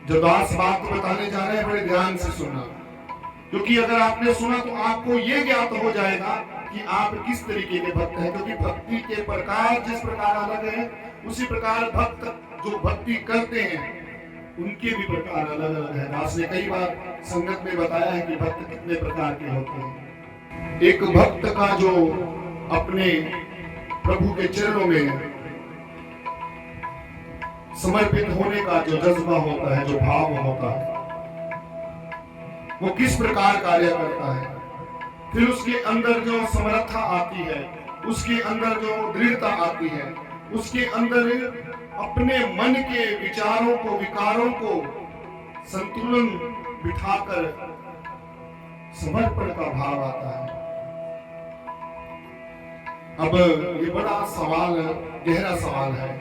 जो दास बात बताने जा रहे हैं बड़े ध्यान से सुनना, क्योंकि अगर आपने सुना तो आपको ये ज्ञात हो जाएगा कि आप किस तरीके के भक्त हैं। क्योंकि भक्ति के प्रकार जिस प्रकार अलग है, उसी प्रकार भक्त जो भक्ति करते हैं उनके भी प्रकार अलग अलग है। दास ने कई बार संगत में बताया है कि भक्त कितने प्रकार के होते हैं। एक भक्त का जो अपने प्रभु के चरणों में समर्पित होने का जो जज्बा होता है, जो भाव होता है, वो किस प्रकार कार्य करता है। फिर उसके अंदर जो समर्था आती है, उसके अंदर जो दृढ़ता आती है, उसके अंदर अपने मन के विचारों को, विकारों को संतुलन बिठाकर समर्पण का भाव आता है। अब ये बड़ा सवाल, गहरा सवाल है।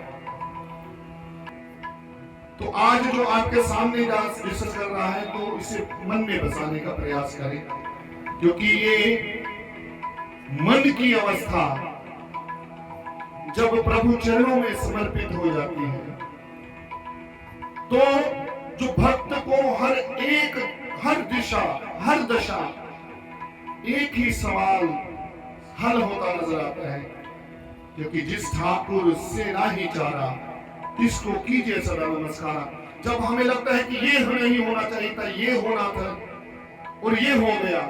तो आज जो आपके सामने डिस्कस कर रहा है, तो इसे मन में बसाने का प्रयास करें, क्योंकि ये मन की अवस्था जब प्रभु चरणों में समर्पित हो जाती है, तो जो भक्त को हर दिशा, हर दशा एक ही सवाल हल होता नजर आता है। क्योंकि जिस ठाकुर से ना ही चारा, इसको कीजिए सदा नमस्कार। जब हमें लगता है कि ये नहीं होना चाहिए था, ये होना था और ये हो गया,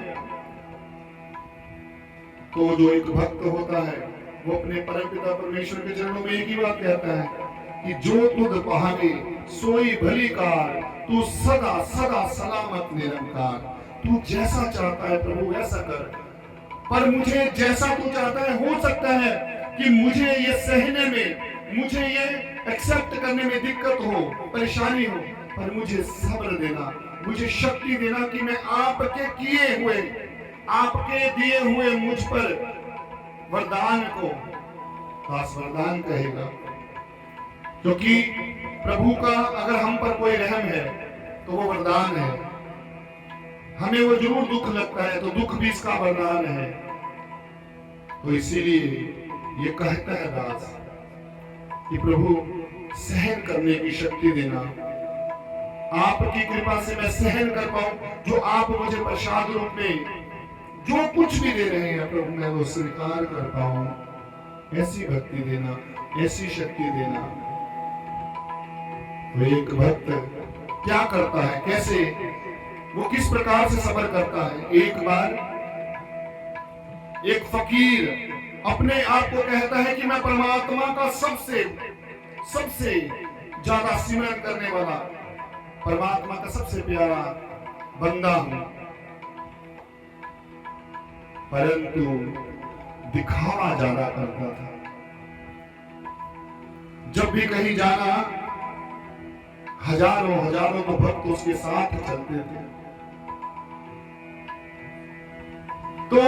तो जो एक भक्त होता है वो अपने परमपिता परमेश्वर के चरणों में एक ही बात कहता है कि जो तुध पावे सोई भली कार, तू सदा सदा सलामत निरंकार। तू जैसा चाहता है प्रभु वैसा कर, पर मुझे जैसा तू चाहता है, हो सकता है कि मुझे ये सहने में, मुझे ये एक्सेप्ट करने में दिक्कत हो, परेशानी हो, पर मुझे सब्र देना, मुझे शक्ति देना कि मैं आपके किए हुए, आपके दिए हुए मुझ पर वरदान को खास वरदान कहेगा। क्योंकि प्रभु का अगर हम पर कोई रहम है तो वो वरदान है। हमें वो जरूर दुख लगता है तो दुख भी इसका वरदान है। तो इसीलिए ये कहता है दास कि प्रभु सहन करने की शक्ति देना, आपकी कृपा से मैं सहन कर पाऊं। जो आप मुझे प्रसाद रूप में जो कुछ भी दे रहे हैं प्रभु, मैं वो स्वीकार कर पाऊं। ऐसी भक्ति देना, ऐसी शक्ति देना। तो एक भक्त क्या करता है, कैसे, वो किस प्रकार से सब्र करता है। एक बार एक फकीर अपने आप को कहता है कि मैं परमात्मा का सबसे ज्यादा सिमरन करने वाला, परमात्मा का सबसे प्यारा बंदा हूं, परंतु दिखावा ज्यादा करता था। जब भी कहीं जाना, हजारों तो भक्त उसके साथ चलते थे। तो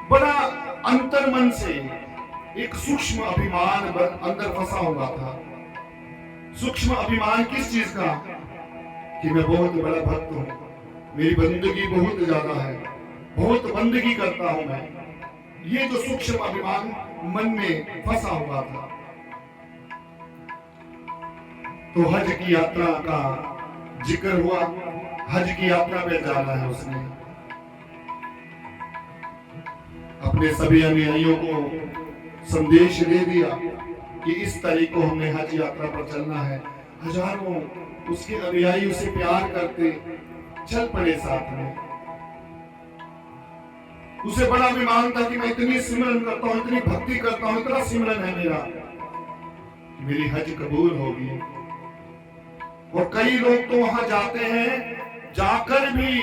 बड़ा अंतर्मन से एक सूक्ष्म अभिमान अंदर फंसा हुआ था। सूक्ष्म अभिमान किस चीज का, कि मैं बहुत बड़ा भक्त हूं, मेरी बंदगी बहुत ज्यादा है, बहुत बंदगी करता हूं मैं। ये जो सूक्ष्म अभिमान मन में फंसा हुआ था। तो हज की यात्रा का जिक्र हुआ। हज की यात्रा पे जाना है उसने, अपने सभी अनुयायियों को संदेश दे दिया कि इस तारीख को हमने हज यात्रा पर चलना है। हजारों उसके अनुयायी उसे प्यार करते चल पड़े साथ में। उसे बड़ा अभिमान था कि मैं इतनी सिमरन करता हूं, इतनी भक्ति करता हूं, इतना सिमरन है मेरा, मेरी हज कबूल होगी। और कई लोग तो वहां जाते हैं, जाकर भी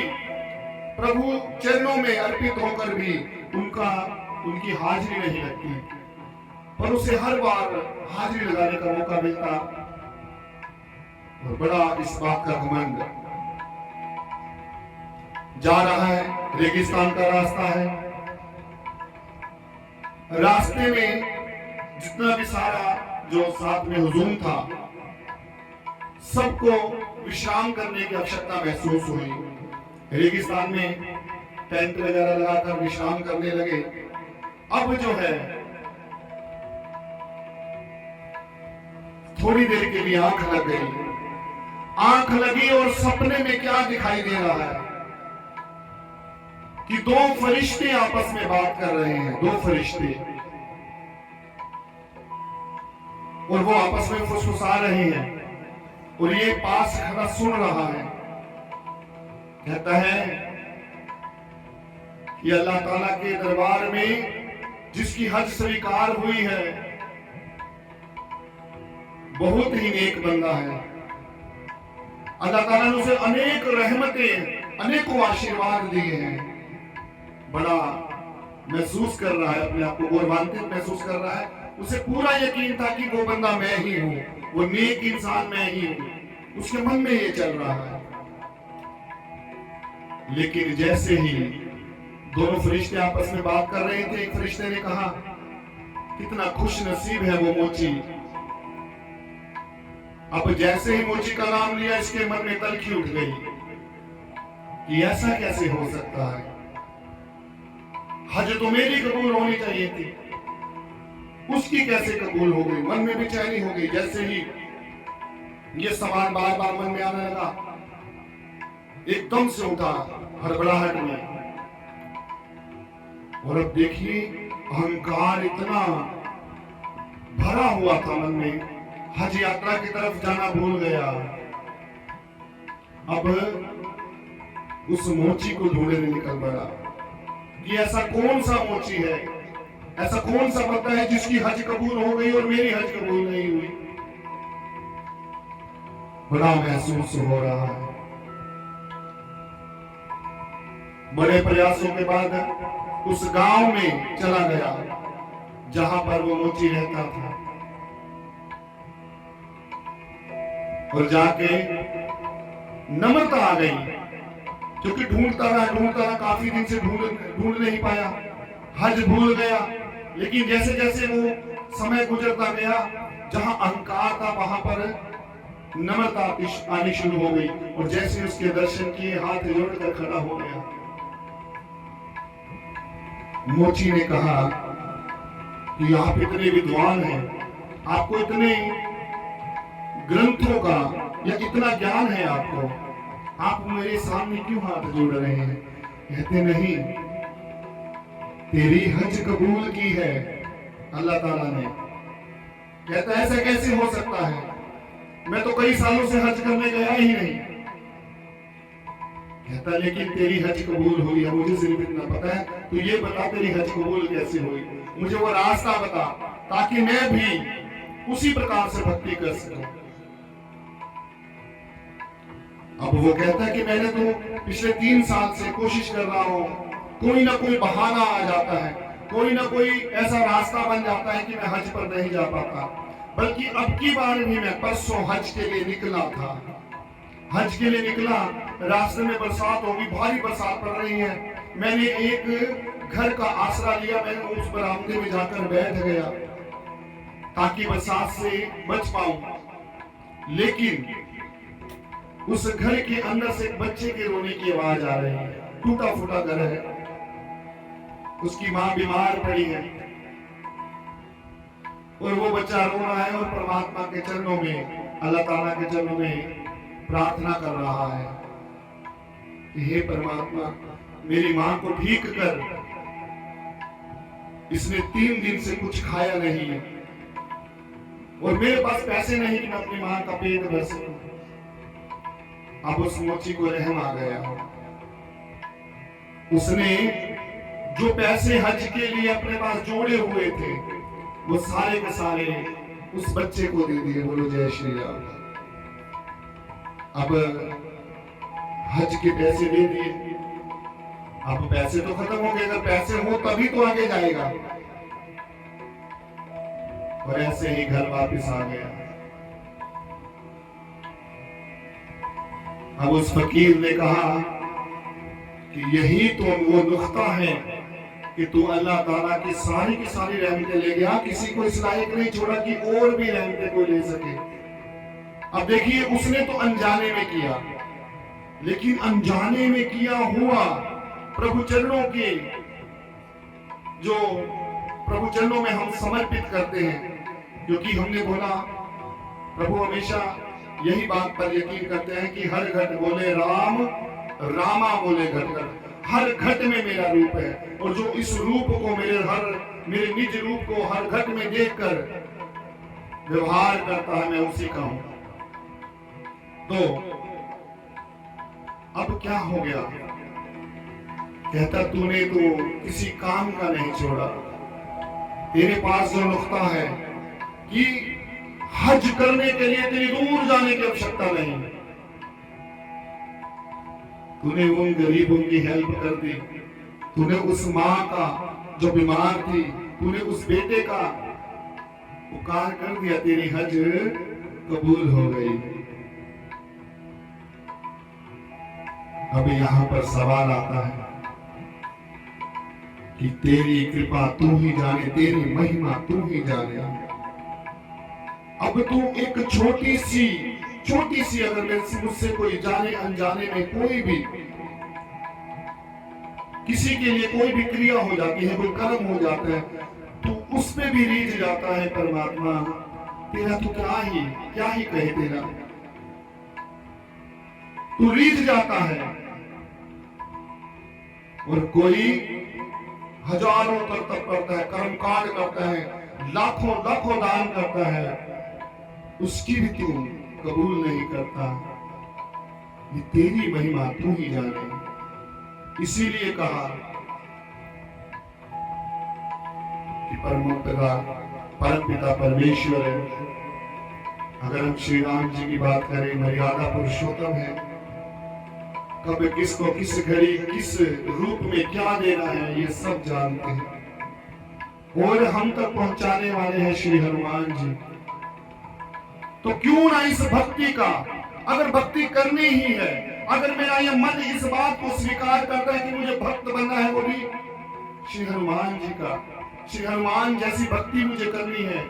प्रभु चरणों में अर्पित होकर भी उनकी हाजिरी नहीं लगती, पर उसे हर बार हाजिरी लगाने का मौका मिलता। और बड़ा इस बात का घमंड, जा रहा है, रेगिस्तान का रास्ता है, रास्ते में जितना भी सारा जो साथ में हुजूम था, सबको विश्राम करने की आवश्यकता महसूस हुई। रेगिस्तान में टेंट वगैरह लगाकर विश्राम करने लगे। अब जो है थोड़ी देर के लिए आंख लग गई, आंख लगी और सपने में क्या दिखाई दे रहा है कि दो फरिश्ते आपस में बात कर रहे हैं, दो फरिश्ते, और वो आपस में फुसफुसा रहे हैं और ये पास खड़ा सुन रहा है। कहता है कि अल्लाह ताला के दरबार में जिसकी हज स्वीकार हुई है बहुत ही नेक बंदा है। अल्लाह ताला ने उसे अनेक रहमतें, अनेकों आशीर्वाद दिए हैं। बड़ा महसूस कर रहा है, अपने आप को गौरवान्वित महसूस कर रहा है। उसे पूरा यकीन था कि वो बंदा मैं ही हूं, वो नेक इंसान मैं ही हूं। उसके मन में ये चल रहा है। लेकिन जैसे ही दोनों फरिश्ते आपस में बात कर रहे थे, एक फरिश्ते ने कहा कितना खुश नसीब है वो मोची। अब जैसे ही मोची का नाम लिया, इसके मन में तलखी उठ गई कि ऐसा कैसे हो सकता है, हज तो मेरी कबूल होनी चाहिए थी, उसकी कैसे कबूल हो गई। मन में बेचैनी हो गई। जैसे ही ये सवाल बार बार मन में आने लगा, एकदम से उठा हड़बड़ाहट में। और अब देखिए अहंकार इतना भरा हुआ था मन में, हज यात्रा की तरफ जाना भूल गया। अब उस मोची को ढूंढने निकल पड़ा कि ऐसा कौन सा मोची है, ऐसा कौन सा बंदा है जिसकी हज कबूल हो गई और मेरी हज कबूल नहीं हुई। बड़ा महसूस हो रहा है। बड़े प्रयासों के बाद उस गांव में चला गया जहां पर वो मोची रहता था, और जाके नम्रता आ गई, क्योंकि ढूंढता रहा काफी दिन से ढूंढ नहीं पाया, हज भूल गया। लेकिन जैसे जैसे वो समय गुजरता गया, जहां अहंकार था वहां पर नम्रता आनी शुरू हो गई, और जैसे उसके दर्शन किए हाथ जोड़कर खड़ा हो गया। मोची ने कहा कि आप इतने विद्वान हैं, आपको इतने ग्रंथों का या इतना ज्ञान है आपको, आप मेरे सामने क्यों हाथ जोड़ रहे हैं। कहते नहीं, तेरी हज कबूल की है अल्लाह ताला ने। कहता ऐसा कैसे हो सकता है, मैं तो कई सालों से हज करने गया ही नहीं। कहता लेकिन तेरी हज कबूल हुई है, मुझे सिर्फ इतना पता है। तू ये बता तेरी हज कबूल कैसे हुई, मुझे वो रास्ता बता ताकि मैं भी उसी प्रकार से भक्ति कर सकूं। अब वो कहता है कि मैंने तो पिछले 3 साल से कोशिश कर रहा हूं, कोई ना कोई बहाना आ जाता है, कोई ना कोई ऐसा रास्ता बन जाता है कि मैं हज पर नहीं जा पाता। बल्कि अब की बार भी मैं परसों हज के लिए निकला था, हज के लिए निकला, रास्ते में बरसात होगी, भारी बरसात पड़ रही है। मैंने एक घर का आसरा लिया, मैं उस बरामदे में जाकर बैठ गया ताकि बरसात से बच पाऊं। लेकिन उस घर के अंदर से एक बच्चे के रोने की आवाज आ रही है। टूटा फूटा घर है, उसकी मां बीमार पड़ी है और वो बच्चा रो रहा है और परमात्मा के चरणों में, अल्लाह ताला के चरणों में प्रार्थना कर रहा है कि हे परमात्मा मेरी मां को ठीक कर, इसने 3 दिन से कुछ खाया नहीं और मेरे पास पैसे नहीं कि मैं अपनी मां का पेट भर सकूं। अब उस मोची को रहम आ गया। उसने जो पैसे हज के लिए अपने पास जोड़े हुए थे वो सारे के सारे उस बच्चे को दे दिए। बोलो जय श्री राम। अब हज के पैसे दे दिए, अब पैसे तो खत्म हो गए, अगर पैसे हो तभी तो आगे जाएगा। और ऐसे ही घर वापस आ गया। अब उस फकीर ने कहा कि यही तो वो नुक्ता है कि तू अल्लाह ताला की सारी रहमतें ले गया, किसी को इस लायक नहीं छोड़ा कि और भी रहमतें कोई ले सके। अब देखिए उसने तो अनजाने में किया, लेकिन अनजाने में किया हुआ प्रभु चरणों के, जो प्रभु चरणों में हम समर्पित करते हैं, क्योंकि हमने बोला प्रभु हमेशा यही बात पर यकीन करते हैं कि हर घट बोले राम, रामा बोले घट घट। हर घट में मेरा रूप है, और जो इस रूप को मेरे निज रूप को हर घट में देखकर व्यवहार करता है, मैं उसी का हूं। तो अब क्या हो गया? कहता तूने तो किसी काम का नहीं छोड़ा। तेरे पास जो नुक्ता है कि हज करने के लिए तेरी दूर जाने की आवश्यकता नहीं, तूने उन गरीबों की हेल्प कर दी, तूने उस मां का जो बीमार थी, तूने उस बेटे का उपकार कर दिया, तेरी हज कबूल हो गई। अब यहां पर सवाल आता है कि तेरी कृपा तू ही जाने, तेरी महिमा तू ही जाने। अब तू एक छोटी सी अगर मुझसे कोई जाने अनजाने में कोई भी किसी के लिए कोई भी क्रिया हो जाती है, कोई कर्म हो जाता है, तो उसमें भी रीझ जाता है परमात्मा। तेरा तो क्या ही कहे, तेरा तू रीझ जाता है। और कोई हजारों कर्तव्य करता है, कर्म कांड करता है, लाखों दान करता है, उसकी भी तू कबूल नहीं करता। ये तेरी महिमा तू ही जाने। इसीलिए कहा कि परम पिता परमेश्वर है। अगर हम श्री राम जी की बात करें, मर्यादा पुरुषोत्तम है। कब किसको किस घड़ी किस रूप में क्या देना है, ये सब जानते हैं, और हम तक पहुंचाने वाले हैं श्री हनुमान जी। तो क्यों ना इस भक्ति का, अगर भक्ति करनी ही है, अगर मेरा यह मन इस बात को स्वीकार करता है कि मुझे भक्त बनना है, वो भी श्री हनुमान जी का, श्री हनुमान जैसी भक्ति मुझे करनी है,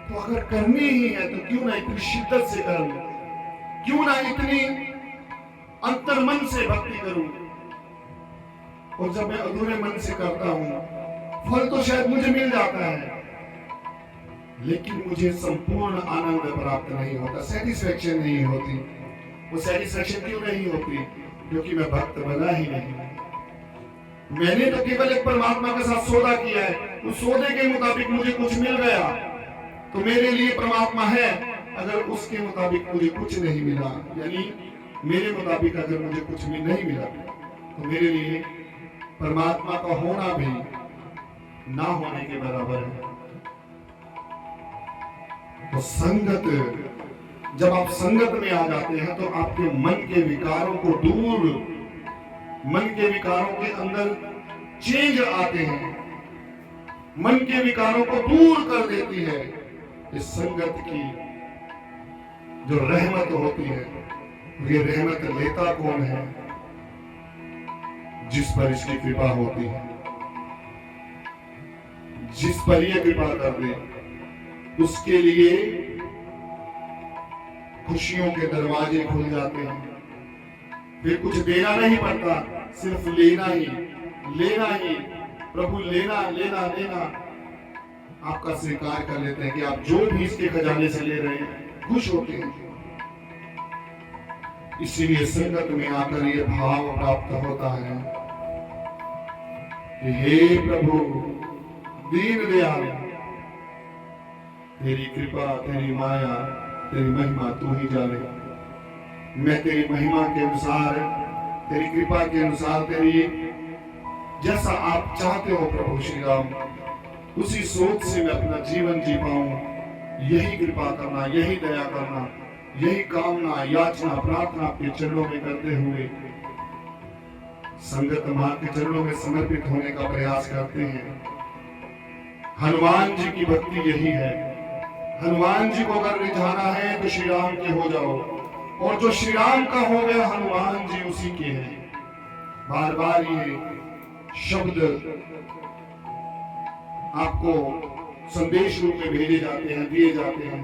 तो अगर करनी ही है तो क्यों ना इतनी शिद्दत से करूं, क्यों ना इतनी अंतर्मन से भक्ति करूं। और जब मैं अधूरे मन से करता हूं, फल तो शायद मुझे मिल जाता है, लेकिन मुझे संपूर्ण आनंद प्राप्त नहीं होता, सेटिस्फैक्शन नहीं होती। वो सेटिस्फैक्शन क्यों नहीं होती? क्योंकि मैं भक्त बना ही नहीं। मैंने तो केवल एक परमात्मा के साथ सौदा किया है, उस सौदे के मुताबिक मुझे कुछ मिल गया तो मेरे लिए परमात्मा है। अगर उसके मुताबिक मुझे कुछ नहीं मिला, यानी मेरे मुताबिक अगर मुझे कुछ भी नहीं मिला, तो मेरे लिए परमात्मा का होना भी ना होने के बराबर है। तो संगत, जब आप संगत में आ जाते हैं तो आपके मन के विकारों को दूर, मन के विकारों के अंदर चेंज आते हैं, मन के विकारों को दूर कर देती है इस संगत की जो रहमत होती है। ये रहमत लेता कौन है? जिस पर इसकी कृपा होती है, जिस पर यह कृपा कर दे, उसके लिए खुशियों के दरवाजे खुल जाते हैं। फिर कुछ देना नहीं पड़ता, सिर्फ लेना ही। प्रभु लेना लेना लेना आपका स्वीकार कर लेते हैं कि आप जो भी इसके खजाने से ले रहे हैं, खुश होते हैं। इसीलिए संगत में आकर ये भाव प्राप्त होता है कि हे प्रभु दीन दयाल, तेरी कृपा, तेरी माया, तेरी महिमा तू ही जाने। मैं तेरी महिमा के अनुसार, तेरी कृपा के अनुसार, तेरी जैसा आप चाहते हो प्रभु श्री राम, उसी सोच से मैं अपना जीवन जी पाऊं। यही कृपा करना, यही दया करना, यही कामना, याचना, प्रार्थना आपके चरणों में करते हुए संगत मां के चरणों में समर्पित होने का प्रयास करते हैं। हनुमान जी की भक्ति यही है। हनुमान जी को अगर रिझाना है तो श्री राम के हो जाओ, और जो श्री राम का हो गया हनुमान जी उसी के हैं। बार बार ये शब्द आपको संदेश रूप में भेजे जाते हैं, दिए जाते हैं।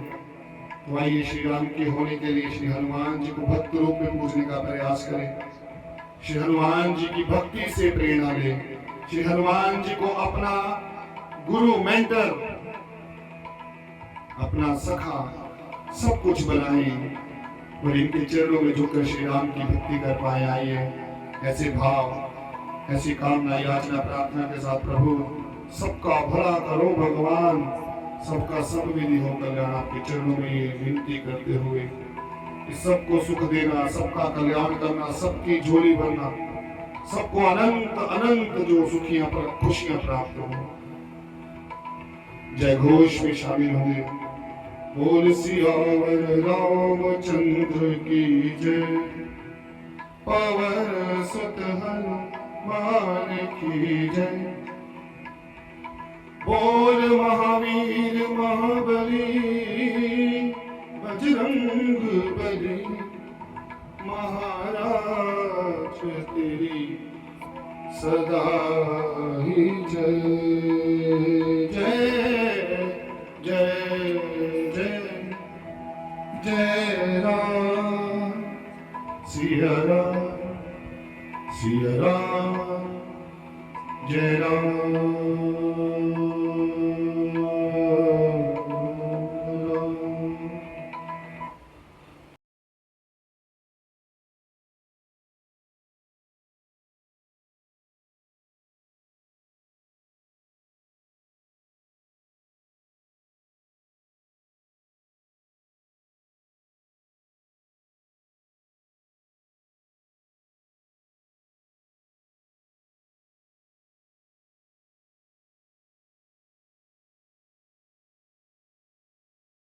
तो आइए श्री राम के होने के लिए श्री हनुमान जी को भक्त रूप में पूजने का प्रयास करें। श्री हनुमान जी की भक्ति से प्रेरणा लें। श्री हनुमान जी को अपना गुरु, मेंटर, अपना सखा, सब कुछ बनाएं। और इनके चरणों में झुककर श्री राम की भक्ति कर पाए। आइए ऐसे भाव, ऐसी कामना, याचना, प्रार्थना के साथ प्रभु सबका भला करो भगवान, सबका सब विधि हो कल्याण, आपके चरणों में ये विनती करते हुए सबको सुख देना, सबका कल्याण करना, सबकी झोली भरना, सबको अनंत अनंत जो सुखियां खुशियां प्राप्त हो। जय घोष में शामिल होंगे। बोल सियावर रामचंद्र की जय, पवन सुत हनुमान की जय। बोल महावीर महाबली बजरंग बली, महाराज तेरी सदा ही जय। जय जय जय जय राम सिया राम, सिया राम, जय राम।